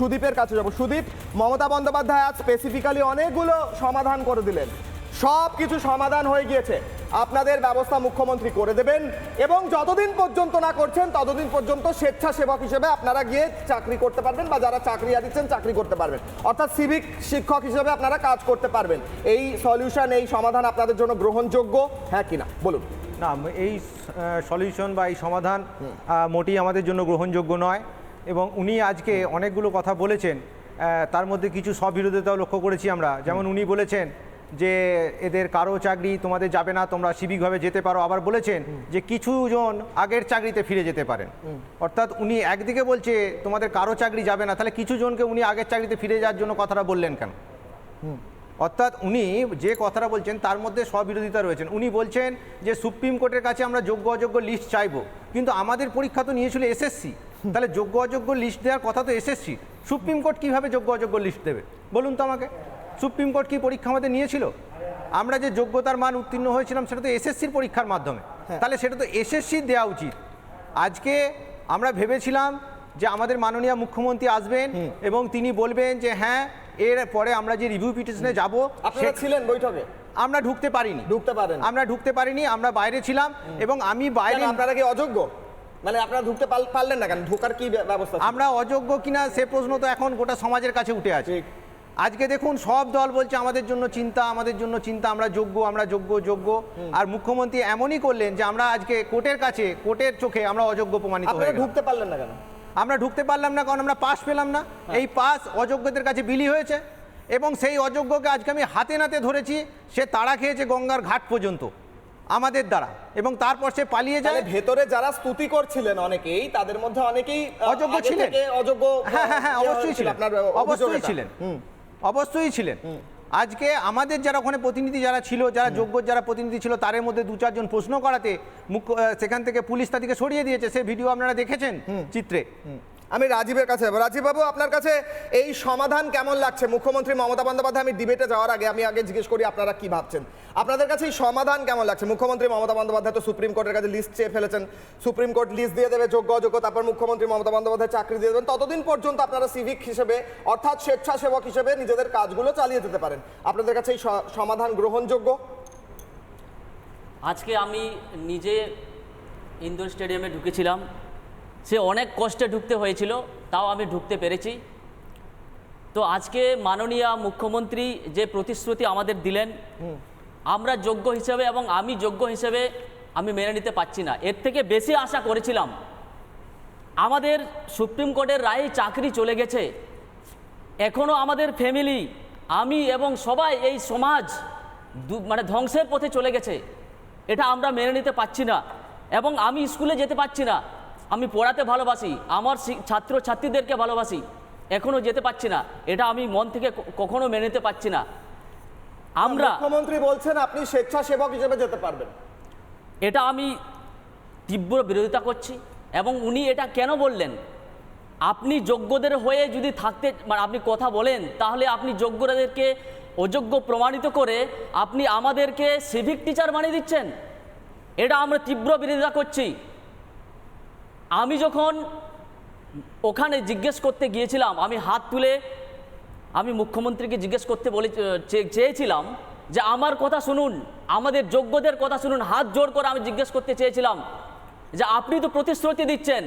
সুদীপের কাছে যাব। সুদীপ, মমতা বন্দ্যোপাধ্যায় আজ স্পেসিফিক্যালি অনেকগুলো সমাধান করে দিলেন, সব কিছু সমাধান হয়ে গিয়েছে, আপনাদের ব্যবস্থা মুখ্যমন্ত্রী করে দেবেন এবং যতদিন পর্যন্ত না করছেন ততদিন পর্যন্ত স্বেচ্ছাসেবক হিসেবে আপনারা গিয়ে চাকরি করতে পারবেন বা যারা চাকরি দিচ্ছেন চাকরি করতে পারবেন, অর্থাৎ সিভিক শিক্ষক হিসেবে আপনারা কাজ করতে পারবেন। এই সলিউশন, এই সমাধান আপনাদের জন্য গ্রহণযোগ্য, হ্যাঁ কিনা বলুন? না, এই সলিউশন বা এই সমাধান মোটেই আমাদের জন্য গ্রহণযোগ্য নয়। এবং উনি আজকে অনেকগুলো কথা বলেছেন, তার মধ্যে কিছু স্ববিরোধিতাও লক্ষ্য করেছি আমরা। যেমন উনি বলেছেন যে এদের কারো চাকরি তোমাদের যাবে না, তোমরা সিভিকভাবে যেতে পারো। আবার বলেছেন যে কিছু জন আগের চাকরিতে ফিরে যেতে পারেন। অর্থাৎ উনি একদিকে বলছে তোমাদের কারো চাকরি যাবে না, তাহলে কিছু জনকে উনি আগের চাকরিতে ফিরে যাওয়ার জন্য কথাটা বললেন কেন? অর্থাৎ উনি যে কথাটা বলছেন তার মধ্যে স্ববিরোধিতা রয়েছেন। উনি বলছেন যে সুপ্রিম কোর্টের কাছে আমরা যোগ্য অযোগ্য লিস্ট চাইবো, কিন্তু আমাদের পরীক্ষা তো নিয়েছিল এসএসসি, তাহলে যোগ্য অযোগ্য লিস্ট দেওয়ার কথা তো এসএসসি। সুপ্রিম কোর্ট কীভাবে যোগ্য অযোগ্য লিস্ট দেবে বলুন তো আমাকে? সুপ্রিম কোর্ট কি পরীক্ষা আমাদের নিয়েছিল? আমরা যে যোগ্যতার মান উত্তীর্ণ হয়েছিলাম সেটা তো এসএসসির পরীক্ষার মাধ্যমে, তাহলে সেটা তো এসএসসির দেওয়া উচিত। আজকে আমরা ভেবেছিলাম যে আমাদের মাননীয় মুখ্যমন্ত্রী আসবেন এবং তিনি বলবেন যে হ্যাঁ এর পরে আমরা যে রিভিউ পিটিশনে যাব। আপনারা ছিলেন বৈঠকে? আমরা ঢুকতে পারিনি। আমরা ঢুকতে পারিনি, আমরা বাইরে ছিলাম। এবং আমি বাইরে, আপনারা কি অযোগ্য? মানে আপনারা ঢুকতে পারলেন না কেন? ঢোকার কি ব্যবস্থা? আমরা অযোগ্য কিনা সে প্রশ্ন তো এখন গোটা সমাজের কাছে উঠে আছে। আজকে দেখুন সব দল বলছে আমাদের জন্য চিন্তা, আমাদের জন্য চিন্তা, আমরা যোগ্য, আমরা যোগ্য যোগ্য। আর মুখ্যমন্ত্রী এমনই করলেন যে আমরা আজকে কোর্টের কাছে, কোর্টের চোখে আমরা অযোগ্য প্রমাণিত হয়ে গেলাম। ঢুকতে পারলেন না কেন? আমরা ঢুকতে পারলাম না কারণ আমরা পাস পেলাম না। এই পাস অযোগ্যদের কাছে বিলি হয়েছে এবং সেই অযোগ্যকে আজকে আমি হাতে নাতে ধরেছি। সে তাড়া খেয়েছে গঙ্গার ঘাট পর্যন্ত আমাদের দ্বারা, এবং তারপর সে পালিয়ে যায়। ভেতরে যারা স্তুতি করছিলেন অনেকেই, তাদের মধ্যে অনেকেই অযোগ্য ছিলেন। অযোগ্য, হ্যাঁ অবশ্যই ছিলেন, অবশ্যই ছিলেন, অবশ্যই ছিলেন। আজকে আমাদের যারা ওখানে প্রতিনিধি যারা ছিল, যারা যোগ্য যারা প্রতিনিধি ছিল, তার মধ্যে দু চারজন প্রশ্ন করাতে সেখান থেকে পুলিশ তাদেরকে সরিয়ে দিয়েছে। সে ভিডিও আপনারা দেখেছেন চিত্রে। আমি রাজীবের কাছে যাবো। রাজীব বাবু, আপনার কাছে এই সমাধান কেমন লাগছে? মুখ্যমন্ত্রী মমতা বন্দ্যোপাধ্যায়, আমি ডিবেটে যাওয়ার আগে আমি জিজ্ঞেস করি আপনারা কি ভাবছেন, আপনাদের কাছে এই সমাধান কেমন লাগছে? মুখ্যমন্ত্রী মমতা বন্দ্যোপাধ্যায় তো সুপ্রিম কোর্টের কাছে লিস্ট চেয়ে ফেলেছেন, সুপ্রিম কোর্ট লিস্ট দিয়ে দেবে যোগ্য অযোগ্য, তারপর মুখ্যমন্ত্রী মমতা বন্দ্যোপাধ্যায় চাকরি দিয়ে দেবেন। ততদিন পর্যন্ত আপনারা সিভিক হিসেবে, অর্থাৎ স্বেচ্ছাসেবক হিসেবে নিজেদের কাজগুলো চালিয়ে যেতে পারেন। আপনাদের কাছে এই সমাধান গ্রহণযোগ্য? আজকে আমি নিজে ইন্দোর স্টেডিয়ামে ঢুকেছিলাম, সে অনেক কষ্টে ঢুকতে হয়েছিল, তাও আমি ঢুকতে পেরেছি। তো আজকে মাননীয় মুখ্যমন্ত্রী যে প্রতিশ্রুতি আমাদের দিলেন, আমরা যোগ্য হিসেবে এবং আমি যোগ্য হিসেবে আমি মেনে নিতে পারছি না। এর থেকে বেশি আশা করেছিলাম। আমাদের সুপ্রিম কোর্টের রায়ে চাকরি চলে গেছে, এখনও আমাদের ফ্যামিলি, আমি এবং সবাই, এই সমাজ মানে ধ্বংসের পথে চলে গেছে। এটা আমরা মেনে নিতে পারছি না এবং আমি স্কুলে যেতে পারছি না। আমি পড়াতে ভালোবাসি, আমার ছাত্র ছাত্রীদেরকে ভালোবাসি, এখনও যেতে পারছি না। এটা আমি মন থেকে কখনো মেনে নিতে পারছি না। আমরা, মুখ্যমন্ত্রী বলছেন আপনি স্বেচ্ছাসেবক হিসেবে যেতে পারবেন, এটা আমি তীব্র বিরোধিতা করছি। এবং উনি এটা কেন বললেন? আপনি যোগ্যদের হয়ে যদি থাকতে, মানে আপনি কথা বলেন, তাহলে আপনি যোগ্যদেরকে অযোগ্য প্রমাণিত করে আপনি আমাদেরকে সিভিক টিচার বানিয়ে দিচ্ছেন। এটা আমরা তীব্র বিরোধিতা করছি। আমি যখন ওখানে জিজ্ঞেস করতে গিয়েছিলাম, আমি হাত তুলে আমি মুখ্যমন্ত্রীকে জিজ্ঞেস করতে চেয়েছিলাম যে আমার কথা শুনুন, আমাদের যোগ্যদের কথা শুনুন। হাত জোর করে আমি জিজ্ঞেস করতে চেয়েছিলাম যে আপনি তো প্রতিশ্রুতি দিচ্ছেন,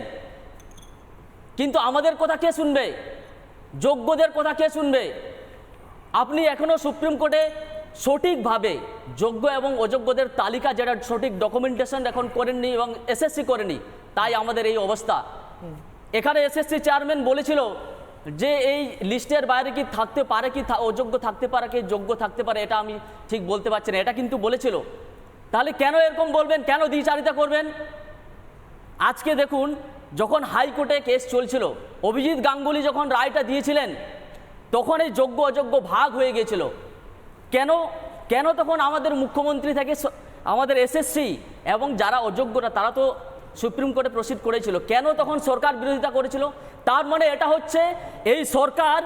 কিন্তু আমাদের কথা কে শুনবে? যোগ্যদের কথা কে শুনবে? আপনি এখনও সুপ্রিম কোর্টে সঠিকভাবে যোগ্য এবং অযোগ্যদের তালিকা, যেটা সঠিক ডকুমেন্টেশন এখন করেননি এবং এসএসসি করেনি, তাই আমাদের এই অবস্থা। এখানে এসএসসি চেয়ারম্যান বলেছিল যে এই লিস্টের বাইরে কি থাকতে পারে, কি অযোগ্য থাকতে পারে, কি যোগ্য থাকতে পারে, এটা আমি ঠিক বলতে পারছি না। এটা কিন্তু বলেছিল। তাহলে কেন এরকম বলবেন? কেন দ্বিচারিতা করবেন? আজকে দেখুন, যখন হাইকোর্টে কেস চলছিল, অভিজিৎ গাঙ্গুলি যখন রায়টা দিয়েছিলেন, তখন এই যোগ্য অযোগ্য ভাগ হয়ে গিয়েছিল। কেন কেন তখন আমাদের মুখ্যমন্ত্রী থেকে আমাদের এসএসসি এবং যারা অযোগ্যরা তারা তো সুপ্রিম কোর্টে প্রসিড করেছিল, কেন তখন সরকার বিরোধিতা করেছিল? তার মানে এটা হচ্ছে এই সরকার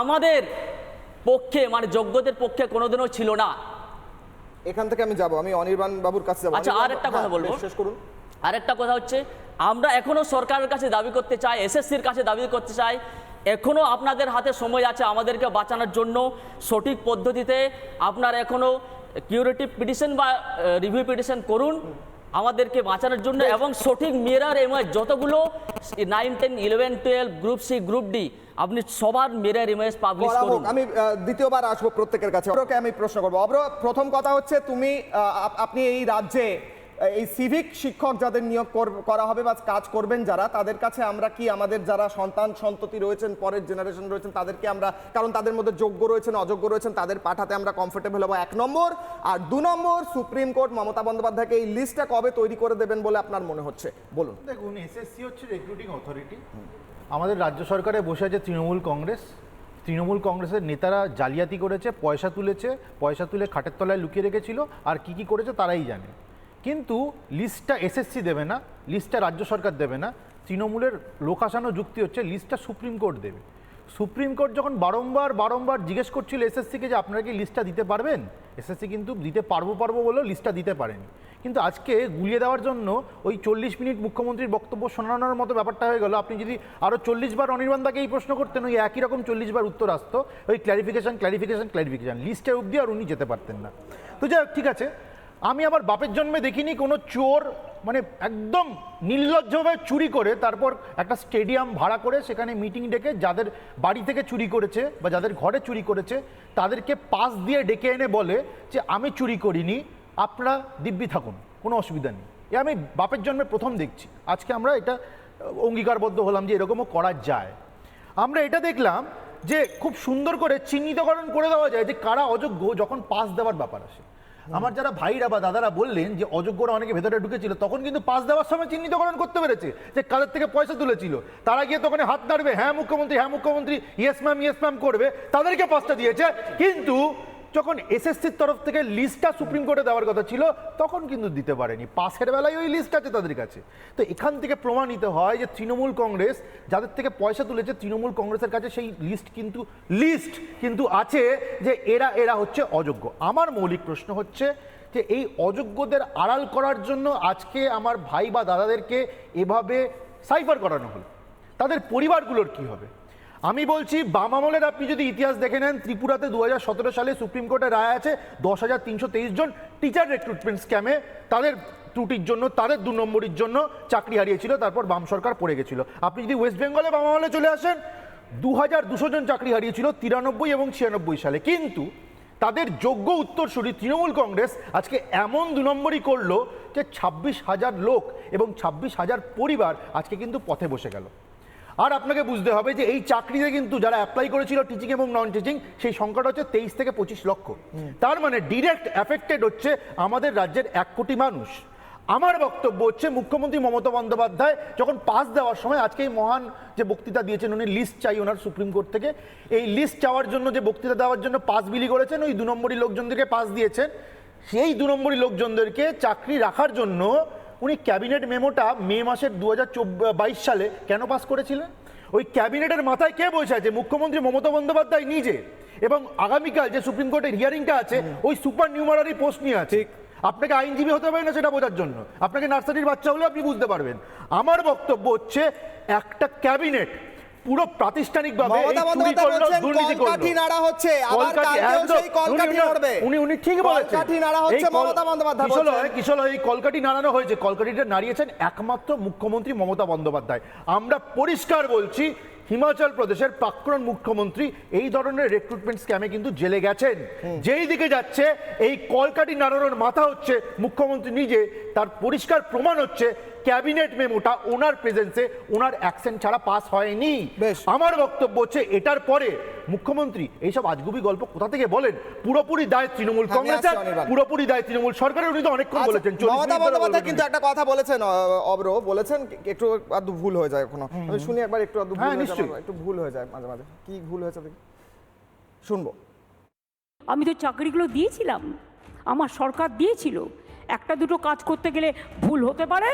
আমাদের পক্ষে, মানে যোগ্যদের পক্ষে কোনোদিনও ছিল না। এখান থেকে আমি যাব, আমি অনির্বাণ বাবুর কাছে যাব। আচ্ছা, আর একটা কথা বলবো, শেষ করুন। আরেকটা কথা হচ্ছে, আমরা এখনো সরকারের কাছে দাবি করতে চাই, এসএসসির কাছে দাবি করতে চাই, এখনও আপনাদের হাতে সময় আছে আমাদেরকে বাঁচানোর জন্য। সঠিক পদ্ধতিতে আপনার এখনও কিউরেটিভ পিটিশন বা রিভিউ পিটিশন করুন আমাদেরকে বাঁচানোর জন্য, এবং সঠিক মিরর ইমেজ যতগুলো 9, 10, 11, 12 গ্রুপ সি গ্রুপ ডি আপনি সবার মিরর ইমেজ পাবলিশ করা হোক। করুন। আমি দ্বিতীয়বার আসবো প্রত্যেকের কাছে। অব্রকে আমি প্রশ্ন করবো। অব্র, প্রথম কথা হচ্ছে আপনি এই রাজ্যে এই সিভিক শিক্ষক যাদের নিয়োগ করা হবে বা কাজ করবেন যারা, তাদের কাছে আমরা কি আমাদের যারা সন্তান সন্ততি রয়েছেন, পরের জেনারেশন রয়েছেন, তাদেরকে আমরা, কারণ তাদের মধ্যে যোগ্য রয়েছেন অযোগ্য রয়েছেন, তাদের পাঠাতে আমরা কমফোর্টেবল হবো, 1 নম্বর। আর 2 নম্বর, সুপ্রিম কোর্ট মমতা বন্দ্যোপাধ্যায়কে এই লিস্টটা কবে তৈরি করে দেবেন বলে আপনার মনে হচ্ছে, বলুন। দেখুন, এসএসসি হচ্ছে রিক্রুটিং অথরিটি। আমাদের রাজ্য সরকারে বসে আছে তৃণমূল কংগ্রেস। তৃণমূল কংগ্রেসের নেতারা জালিয়াতি করেছে, পয়সা তুলে খাটের তলায় লুকিয়ে রেখেছিল, আর কি করেছে তারাই জানে। কিন্তু লিস্টটা এসএসসি দেবে না, লিস্টটা রাজ্য সরকার দেবে না। তৃণমূলের লোক আসানো যুক্তি হচ্ছে লিস্টটা সুপ্রিম কোর্ট দেবে। সুপ্রিম কোর্ট যখন বারংবার জিজ্ঞেস করছিল এসএসসিকে যে আপনারা কি লিস্টটা দিতে পারবেন, এসএসসি কিন্তু দিতে পারবো বলেও লিস্টটা দিতে পারেনি। কিন্তু আজকে গুলিয়ে দেওয়ার জন্য ওই 40 মিনিট মুখ্যমন্ত্রীর বক্তব্য শোনানোর মতো ব্যাপারটা হয়ে গেল। আপনি যদি আরও 40 বার অনির্বাণ দাকে এই প্রশ্ন করতেন, ওই একই রকম 40 বার উত্তর আসতো, ওই ক্ল্যারিফিকেশন লিস্টের অবধি আর উনি যেতে পারতেন না। তো যাই হোক, ঠিক আছে। আমি আবার বাপের জন্মে দেখিনি কোনো চোর মানে একদম নির্লজ্জভাবে চুরি করে তারপর একটা স্টেডিয়াম ভাড়া করে সেখানে মিটিং ডেকে যাদের বাড়ি থেকে চুরি করেছে বা যাদের ঘরে চুরি করেছে তাদেরকে পাস দিয়ে ডেকে এনে বলে যে আমি চুরি করিনি, আপনারা দিব্যি থাকুন, কোনো অসুবিধা নেই। এ আমি বাপের জন্মে প্রথম দেখছি। আজকে আমরা এটা অঙ্গীকারবদ্ধ হলাম যে এরকমও করা যায়। আমরা এটা দেখলাম যে খুব সুন্দর করে চিহ্নিতকরণ করে দেওয়া যায় যে কারা অযোগ্য যখন পাস দেওয়ার ব্যাপার আসে। আমার যারা ভাইরা বা দাদারা বললেন যে অযোগ্যরা অনেকে ভেতরে ঢুকেছিল, তখন কিন্তু পাস দেওয়ার সময় চিহ্নিতকরণ করতে পেরেছে যে কাদের থেকে পয়সা তুলেছিল। তারা গিয়ে তখন হাত নাড়বে, হ্যাঁ মুখ্যমন্ত্রী, ইয়েস ম্যাম করবে, তাদেরকে পাসটা দিয়েছে। কিন্তু যখন এসএসসির তরফ থেকে লিস্টটা সুপ্রিম কোর্টে দেওয়ার কথা ছিল তখন কিন্তু দিতে পারেনি। পাসের বেলায় ওই লিস্ট আছে তাদের কাছে। তো এখান থেকে প্রমাণিত হয় যে তৃণমূল কংগ্রেস যাদের থেকে পয়সা তুলেছে, তৃণমূল কংগ্রেসের কাছে সেই লিস্ট কিন্তু আছে যে এরা হচ্ছে অযোগ্য। আমার মৌলিক প্রশ্ন হচ্ছে যে এই অযোগ্যদের আড়াল করার জন্য আজকে আমার ভাই বা দাদাদেরকে এভাবে সাইফার করানো হলো, তাদের পরিবারগুলোর কি হবে? আমি বলছি, বাম আমলের আপনি যদি ইতিহাস দেখে নেন, ত্রিপুরাতে 2017 সালে সুপ্রিম কোর্টের রায় আছে 10,323 জন টিচার রিক্রুটমেন্ট স্ক্যামে তাদের ত্রুটির জন্য, তাদের 2 নম্বরের জন্য চাকরি হারিয়েছিল, তারপর বাম সরকার পড়ে গেছিল। আপনি যদি ওয়েস্ট বেঙ্গলে বাম আমলে চলে আসেন, 2,200 জন চাকরি হারিয়েছিল 93 এবং 96 সালে। কিন্তু তাদের যোগ্য উত্তরসূরি তৃণমূল কংগ্রেস আজকে এমন 2 নম্বরই করলো যে 26,000 লোক এবং 26,000 পরিবার আজকে কিন্তু পথে বসে গেল। আর আপনাকে বুঝতে হবে যে এই চাকরিতে কিন্তু যারা অ্যাপ্লাই করেছিল টিচিং এবং নন টিচিং, সেই সংখ্যাটা হচ্ছে 23 থেকে 25 লক্ষ। তার মানে ডিরেক্ট অ্যাফেক্টেড হচ্ছে আমাদের রাজ্যের 1 কোটি মানুষ। আমার বক্তব্য হচ্ছে মুখ্যমন্ত্রী মমতা বন্দ্যোপাধ্যায় যখন পাস দেওয়ার সময়, আজকে এই মহান যে বক্তৃতা দিয়েছেন, উনি লিস্ট চাই ওনার সুপ্রিম কোর্ট থেকে, এই লিস্ট চাওয়ার জন্য যে বক্তৃতা দেওয়ার জন্য পাস বিলি করেছেন, ওই 2 নম্বরই লোকজনদেরকে পাস দিয়েছেন। সেই 2 নম্বরই লোকজনদেরকে চাকরি রাখার জন্য উনি ক্যাবিনেট মেমোটা মে মাসের 2022 সালে কেন পাস করেছিলেন? ওই ক্যাবিনেটের মাথায় কে বসে আছে? মুখ্যমন্ত্রী মমতা বন্দ্যোপাধ্যায় নিজে। এবং আগামীকাল যে সুপ্রিম কোর্টের হিয়ারিংটা আছে, ওই সুপার নিউমারারি পোস্ট নিয়ে আছে। আপনাকে আইনজীবী হতে পারে না সেটা বোঝার জন্য, আপনাকে নার্সারির বাচ্চা হলে আপনি বুঝতে পারবেন। আমার বক্তব্য হচ্ছে একটা ক্যাবিনেট পুরো প্রাতিষ্ঠানিকভাবে উনি ঠিক বলেছেন, এই কলকাঠি নাড়ানো হয়েছে, কলকাঠিটা নাড়িয়েছেন একমাত্র মুখ্যমন্ত্রী মমতা বন্দ্যোপাধ্যায়। আমরা পরিষ্কার বলছি, হিমাচল প্রদেশের প্রাক্তন মুখ্যমন্ত্রী এই ধরনের রিক্রুটমেন্ট স্ক্যামে কিন্তু জেলে গেছেন। যেই দিকে যাচ্ছে এই কলকাঠি নাড়ানোর মাথা হচ্ছে মুখ্যমন্ত্রী নিজে। তার পরিষ্কার প্রমাণ হচ্ছে ক্যাবিনেট মেমোটা ওনার প্রেজেন্সে, ওনার অ্যাকশন ছাড়া পাস হয়নি। আমার বক্তব্য হচ্ছে এটার পরে মুখ্যমন্ত্রী এইসব আজগুবি গল্প কোথা থেকে বলেন? পুরোপুরি দায় তৃণমূল কংগ্রেসের, পুরোপুরি দায় তৃণমূল সরকারের। উনি তো অনেকক্ষণ বলেছেন। মমতা বন্দ্যোপাধ্যায় কিন্তু একটা কথা বলেছেন, অব্র বলেছেন, একটু আধটু ভুল হয়ে যায় এখনো, আমি শুনি একবার, একটু আধটু ভুল হয়ে যায় মাঝে মাঝে। কি ভুল হয়েছে শুনবো। আমি তো চাকরিগুলো দিয়েছিলাম, আমার সরকার দিয়েছিল। একটা দুটো কাজ করতে গেলে ভুল হতে পারে,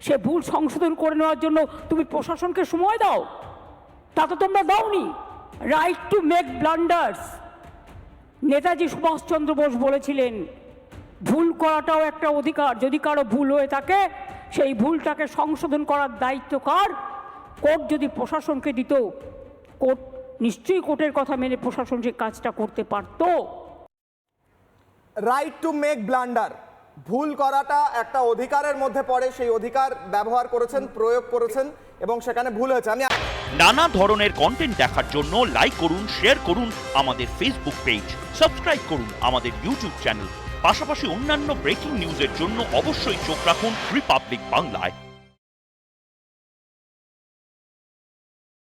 সে ভুল সংশোধন করে নেওয়ার জন্য তুমি প্রশাসনকে সময় দাও, তা তো তোমরা দাওনি। Right to make blunders, Netaji Subhash Chandra Bose বলেছিলেন ভুল করাটাও একটা অধিকার। যদি কারো ভুল হয়ে থাকে সেই ভুলটাকে সংশোধন করার দায়িত্ব কার? কোর্ট যদি প্রশাসনকে দিত কোর্ট নিশ্চয়ই কোর্টের কথা মেনে প্রশাসন যে কাজটা করতে পারতো। রাইট টু মেক ব্লান্ডার, ভুল করাটা একটা অধিকারের মধ্যে পড়ে, সেই অধিকার ব্যবহার করেছেন, প্রয়োগ করেছেন এবং সেখানে ভুল হয়েছে। আমি নানা ধরনের কন্টেন্ট দেখার জন্য লাইক করুন, শেয়ার করুন আমাদের ফেসবুক পেজ, সাবস্ক্রাইব করুন আমাদের ইউটিউব চ্যানেল। পাশাপাশি অন্যান্য ব্রেকিং নিউজের জন্য অবশ্যই চোখ রাখুন রিপাবলিক বাংলায়।